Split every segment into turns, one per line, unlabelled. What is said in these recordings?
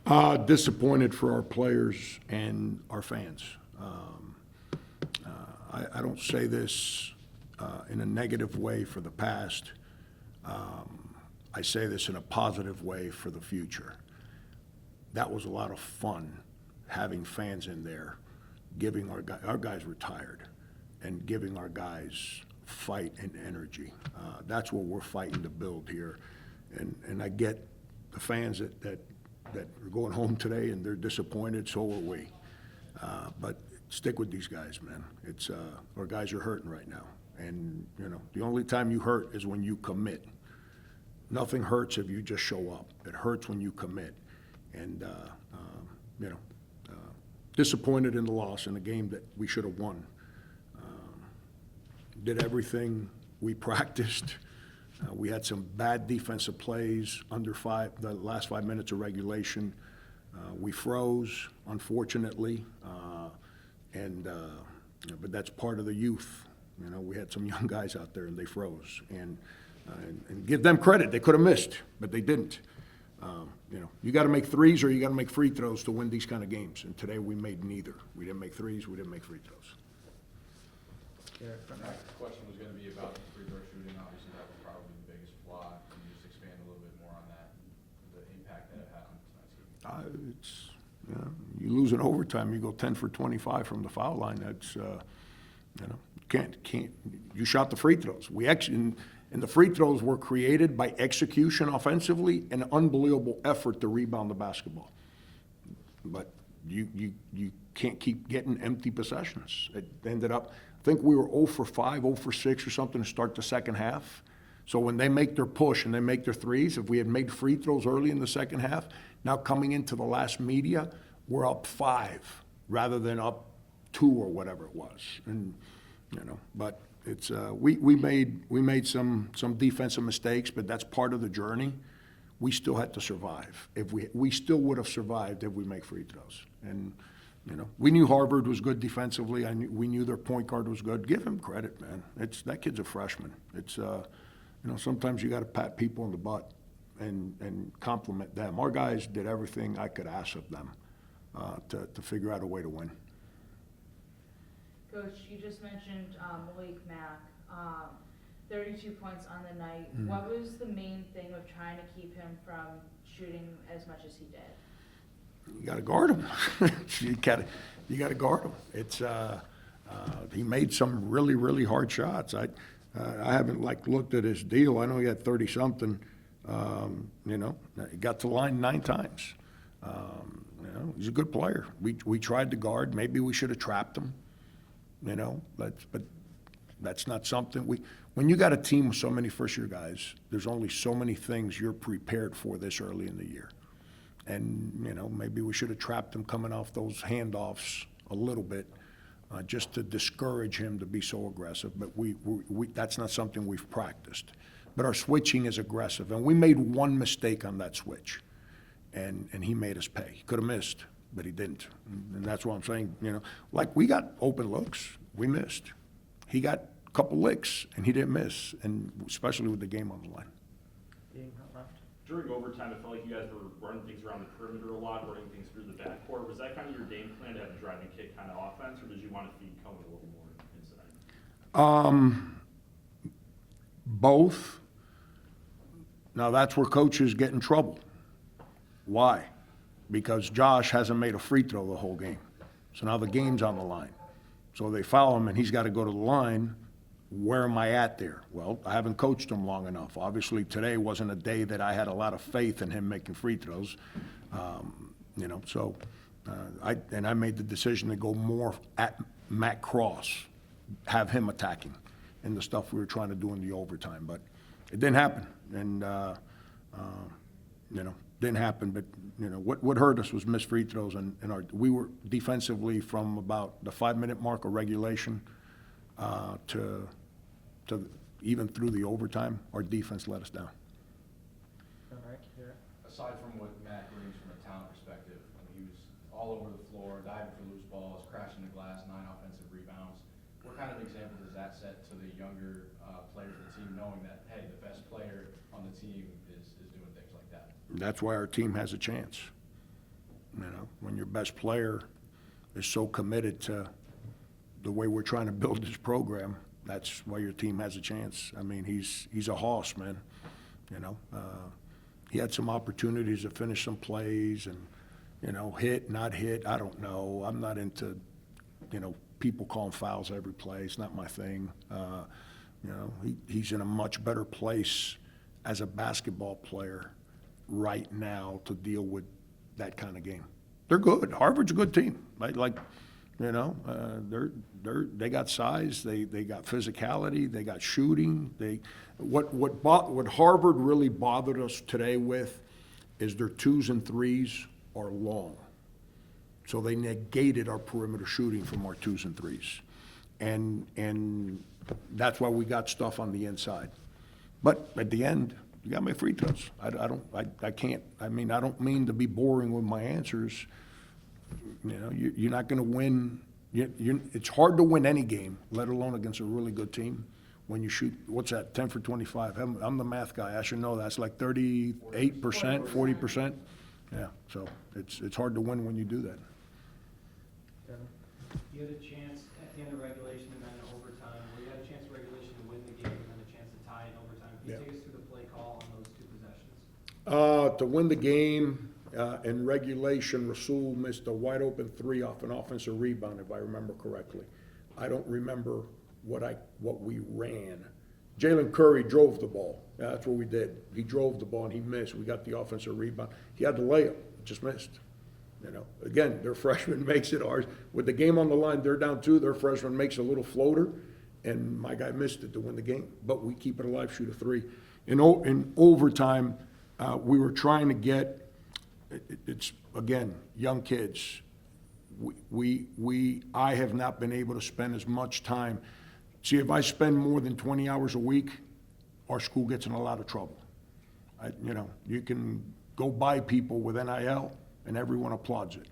Disappointed for our players and our fans. I don't say this in a negative way for the past. I say this in a positive way for the future. That was a lot of fun having fans in there, giving our guys retired, and giving our guys fight and energy. That's what we're fighting to build here. And I get the fans that are going home today and they're disappointed, so are we. But stick with these guys, man. It's our guys are hurting right now. And, you know, the only time you hurt is when you commit. Nothing hurts if you just show up. It hurts when you commit. And, you know, disappointed in the loss in a game that we should have won. Did everything we practiced. We had some bad defensive plays under the last 5 minutes of regulation. We froze, unfortunately, but that's part of the youth. You know, we had some young guys out there and they froze. And give them credit, they could have missed, but they didn't. You know, you got to make threes or you got to make free throws to win these kind of games. And today we made neither. We didn't make threes, we didn't make free throws.
My next question was going to be about the free throw shooting. Obviously, that was probably the biggest flaw. Can you just expand a little bit more on that, the impact that it had on tonight's game?
It's, you know, you lose in overtime, you go 10 for 25 from the foul line. That's, you know, can't. You shot the free throws. We actually, and the free throws were created by execution offensively and unbelievable effort to rebound the basketball. But you can't keep getting empty possessions. It ended up, I think we were 0 for 5, 0 for 6 or something to start the second half. So when they make their push and they make their threes, if we had made free throws early in the second half, now coming into the last media, we're up 5 rather than up 2 or whatever it was. And, you know, but it's we made some defensive mistakes, but that's part of the journey. We still had to survive. If we still would have survived if we make free throws. And, you know, we knew Harvard was good defensively. We knew their point guard was good. Give him credit, man. That kid's a freshman. It's you know, sometimes you got to pat people on the butt and compliment them. Our guys did everything I could ask of them to figure out a way to win.
Coach, you just mentioned Malik Mack, 32 points on the night.
Mm-hmm.
What was the main thing of trying to keep him from shooting as much as he did?
You got to guard him. you got to guard him. It's he made some really hard shots. I haven't looked at his deal. I know he had 30 something. You know, he got to the line 9 times. You know, he's a good player. We tried to guard. Maybe we should have trapped him. You know, but that's not something when you got a team with so many first-year guys, there's only so many things you're prepared for this early in the year. And, you know, maybe we should have trapped him coming off those handoffs a little bit just to discourage him to be so aggressive. But we that's not something we've practiced. But our switching is aggressive. And we made one mistake on that switch, and he made us pay. He could have missed, but he didn't. And that's what I'm saying, you know. Like, we got open looks. We missed. He got a couple licks, and he didn't miss, and especially with the game on the line.
Being left.
During overtime, it felt like you guys were running things around the perimeter a lot, running things through the backcourt. Was that kind of your game plan to have a driving kick kind of offense, or did you want to feed Cohen a little more inside?
Both. Now, that's where coaches get in trouble. Why? Because Josh hasn't made a free throw the whole game. So now the game's on the line. So they foul him, and he's got to go to the line. Where am I at there? Well, I haven't coached him long enough. Obviously, today wasn't a day that I had a lot of faith in him making free throws. You know, so I made the decision to go more at Matt Cross, have him attacking, and the stuff we were trying to do in the overtime. But it didn't happen, and you know, didn't happen. But you know, what hurt us was missed free throws, and we were defensively from about the 5-minute mark of regulation to even through the overtime, our defense let us down.
All right, here.
Aside from what Matt brings from a talent perspective, he was all over the floor, diving for loose balls, crashing the glass, 9 offensive rebounds. What kind of example does that set to the younger players of the team, knowing that, hey, the best player on the team is doing things like that?
That's why our team has a chance. when your best player is so committed to the way we're trying to build this program, that's why your team has a chance. I mean, he's a hoss, man, you know. He had some opportunities to finish some plays and, hit, not hit, I don't know. I'm not into, people calling fouls every play. It's not my thing. He's in a much better place as a basketball player right now to deal with that kind of game. They're good. Harvard's a good team. They got size. They got physicality. They got shooting. What Harvard really bothered us today with is their 2s and 3s are long. So they negated our perimeter shooting from our 2s and 3s. And that's why we got stuff on the inside. But at the end, you got my free throws. I can't. I mean, I don't mean to be boring with my answers. You're not going to win. It's hard to win any game, let alone against a really good team, when you shoot, what's that, 10 for 25? I'm the math guy. I should know that. It's like 38%, 40%. Yeah, so it's hard to win when you do that.
Devin?
You had a chance at the end of regulation and then overtime, where you had a chance in regulation to win the game and then a chance to tie in overtime. Can you
Yeah.
take us through the play call on those two possessions?
To win the game in regulation, Rasul missed a wide open 3 off an offensive rebound, if I remember correctly. I don't remember what we ran. Jalen Curry drove the ball. That's what we did. He drove the ball and he missed. We got the offensive rebound. He had the layup, just missed. Again, their freshman makes it ours. With the game on the line, they're down 2. Their freshman makes a little floater, and my guy missed it to win the game. But we keep it alive, shoot a 3. In overtime, we were trying to get. It's again young kids. I have not been able to spend as much time. See, if I spend more than 20 hours a week, our school gets in a lot of trouble. You can go buy people with NIL and everyone applauds it.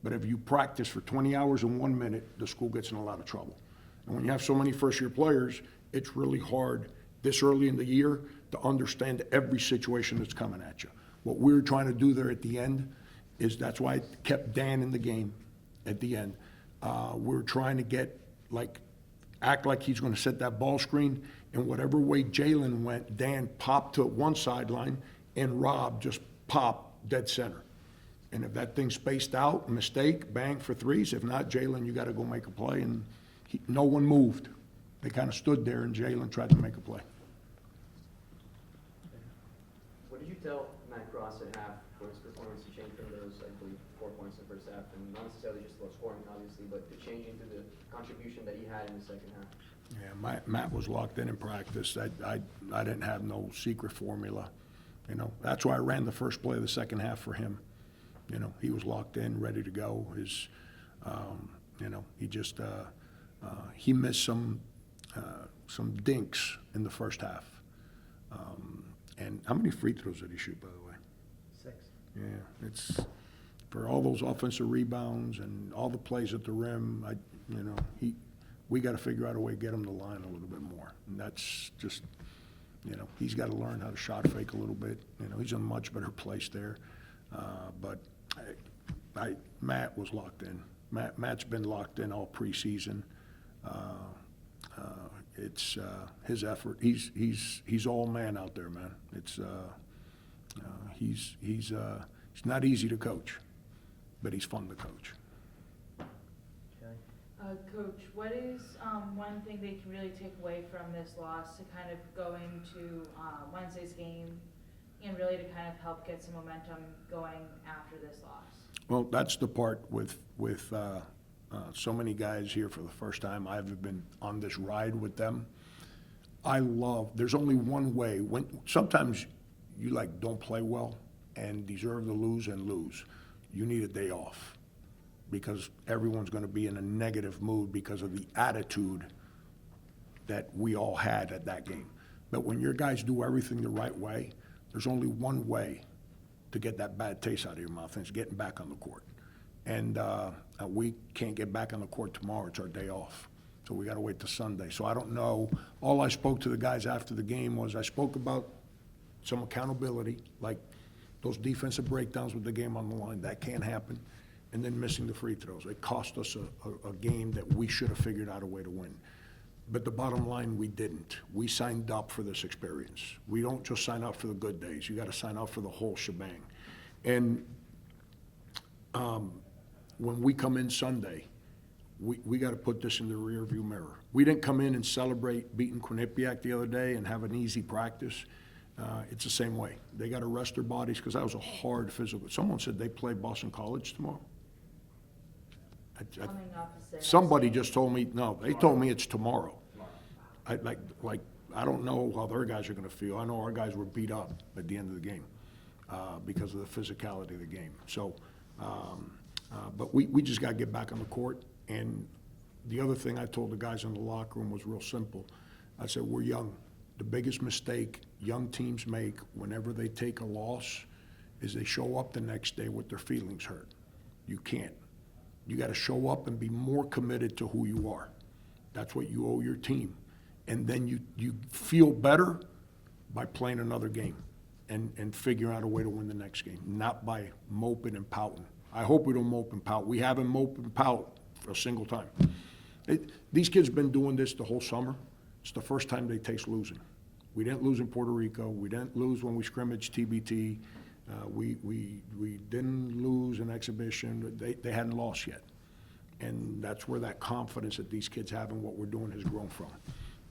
But if you practice for 20 hours in 1 minute, the school gets in a lot of trouble. And when you have so many first-year players, it's really hard this early in the year to understand every situation that's coming at you. What we were trying to do there at the end is, that's why I kept Dan in the game at the end. We were trying to act like he's going to set that ball screen, and whatever way Jalen went, Dan popped to one sideline, and Rob just popped dead center. And if that thing's spaced out, mistake, bang for 3s. If not, Jalen, you got to go make a play. And no one moved. They kind of stood there, and Jalen tried to make a play.
What did you tell Matt Cross at half for his performance to change from those, I believe, 4 points in the first half, and not necessarily just low scoring, obviously, but the change into the contribution that he had in the second half?
Yeah, Matt was locked in practice. I didn't have no secret formula. That's why I ran the first play of the second half for him. He was locked in, ready to go. He just he missed some dinks in the first half. And how many free throws did he shoot, by the way?
6.
Yeah, it's for all those offensive rebounds and all the plays at the rim. We got to figure out a way to get him to the line a little bit more. And that's just, he's got to learn how to shot fake a little bit. He's in a much better place there. But Matt was locked in. Matt's been locked in all preseason. It's his effort. He's all man out there, man. It's he's not easy to coach, but he's fun to coach.
Okay.
Coach, what is one thing they can really take away from this loss to kind of go into Wednesday's game and really to kind of help get some momentum going after this loss?
Well, that's the part with so many guys here for the first time. I've been on this ride with them. There's only one way. Sometimes you don't play well and deserve to lose and lose. You need a day off because everyone's going to be in a negative mood because of the attitude that we all had at that game. But when your guys do everything the right way, there's only one way to get that bad taste out of your mouth, and it's getting back on the court. And we can't get back on the court tomorrow. It's our day off. So we got to wait till Sunday. So I don't know. All I spoke to the guys after the game was I spoke about some accountability, like those defensive breakdowns with the game on the line, that can't happen. And then missing the free throws. It cost us a game that we should have figured out a way to win. But the bottom line, we didn't. We signed up for this experience. We don't just sign up for the good days. You got to sign up for the whole shebang. And when we come in Sunday, we got to put this in the rearview mirror. We didn't come in and celebrate beating Quinnipiac the other day and have an easy practice. It's the same way. They got to rest their bodies because that was a hard physical. Someone said they play Boston College tomorrow.
Coming off of Sarah's
Somebody
game.
just told me, no, they told me it's tomorrow. I don't know how their guys are gonna feel. I know our guys were beat up at the end of the game, because of the physicality of the game. So, but we just gotta get back on the court. And the other thing I told the guys in the locker room was real simple. I said, we're young. The biggest mistake young teams make whenever they take a loss is they show up the next day with their feelings hurt. You can't. You got to show up and be more committed to who you are. That's what you owe your team. And then you feel better by playing another game and figuring out a way to win the next game, not by moping and pouting. I hope we don't mope and pout. We haven't moped and pout for a single time. These kids have been doing this the whole summer. It's the first time they taste losing. We didn't lose in Puerto Rico. We didn't lose when we scrimmaged TBT. We didn't lose an exhibition. They hadn't lost yet. And that's where that confidence that these kids have in what we're doing has grown from.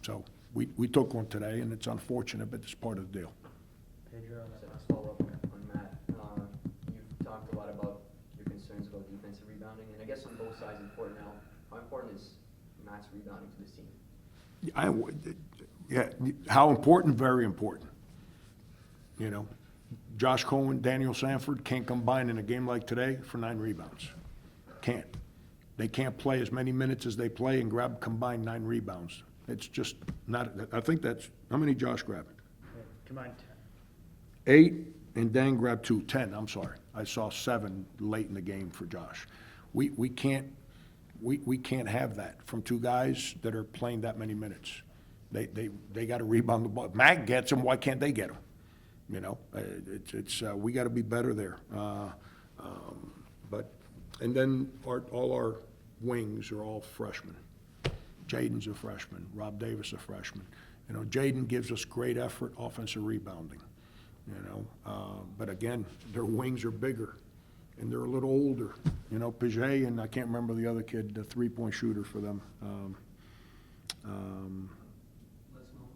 So we took one today, and it's unfortunate, but it's part of the deal.
Pedro, on that
So
last
let's follow up on Matt. You've talked a lot about your concerns about defensive rebounding, and I guess on both sides important now. How important is Matt's rebounding to this team?
Yeah, how important? Very important. You know, Josh Cohen, Daniel Sanford can't combine in a game like today for 9 rebounds. Can't. They can't play as many minutes as they play and grab combined 9 rebounds. It's just not, I think that's, how many Josh grabbed?
combined
8, and Dan grabbed 2, 10, I'm sorry. I saw 7 late in the game for Josh. We can't have that from 2 guys that are playing that many minutes. They got to rebound the ball. Matt gets them, why can't they get them? You know, we got to be better there. But, and then all our wings are all freshmen. Jaden's a freshman, Rob Davis a freshman. You know, Jaden gives us great effort, offensive rebounding, you know. But again, their wings are bigger, and they're a little older. You know, Paget and I can't remember the other kid, the three-point shooter for them.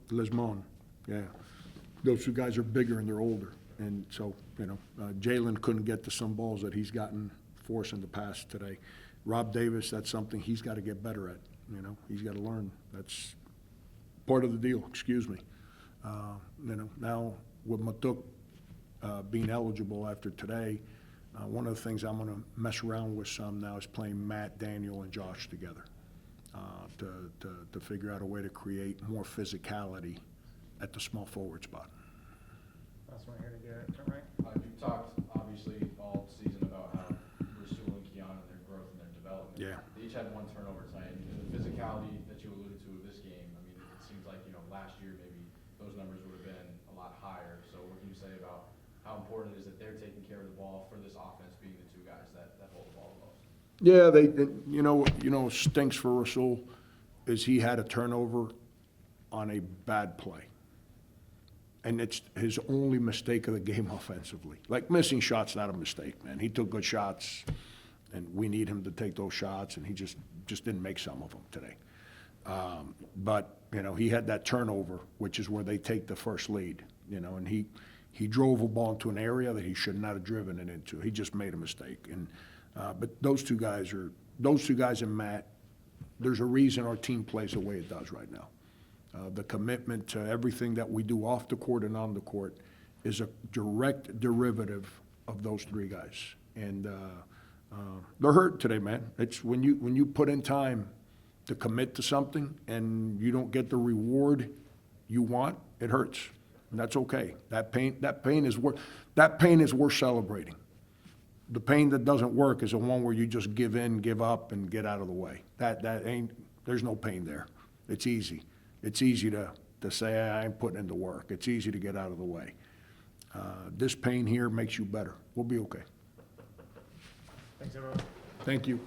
Lesmond, yeah. Those 2 guys are bigger and they're older. And so, you know, Jalen couldn't get to some balls that he's gotten for us in the past today. Rob Davis, that's something he's got to get better at, you know. He's got to learn. That's part of the deal, excuse me. You know, now with Matuk being eligible after today, one of the things I'm going to mess around with some now is playing Matt, Daniel, and Josh together to figure out a way to create more physicality at the small forward spot.
last one here to Garrett, front right.
You've talked, obviously, all season about how Rasul and Keon and their growth and their development.
Yeah.
They each had 1 turnover tonight. And the physicality that you alluded to of this game, I mean, it seems like, you know, last year maybe those numbers would have been a lot higher. So what can you say about how important it is that they're taking care of the ball for this offense being the 2 guys that hold the ball the most?
Yeah, you know, stinks for Rasul is he had a turnover on a bad play. And it's his only mistake of the game offensively. Like, missing shots, not a mistake, man. He took good shots, and we need him to take those shots, and he just didn't make some of them today. But, you know, he had that turnover, which is where they take the first lead, you know, and he drove a ball into an area that he should not have driven it into. He just made a mistake. And but those 2 guys and Matt, there's a reason our team plays the way it does right now. The commitment to everything that we do off the court and on the court is a direct derivative of those 3 guys. And they're hurt today, man. It's when you put in time to commit to something and you don't get the reward you want, it hurts. And that's okay. That pain is worth celebrating. The pain that doesn't work is the one where you just give in, give up, and get out of the way. There's no pain there. It's easy. It's easy to say, I ain't putting in the work. It's easy to get out of the way. This pain here makes you better. We'll be okay.
Thanks, everyone.
Thank you.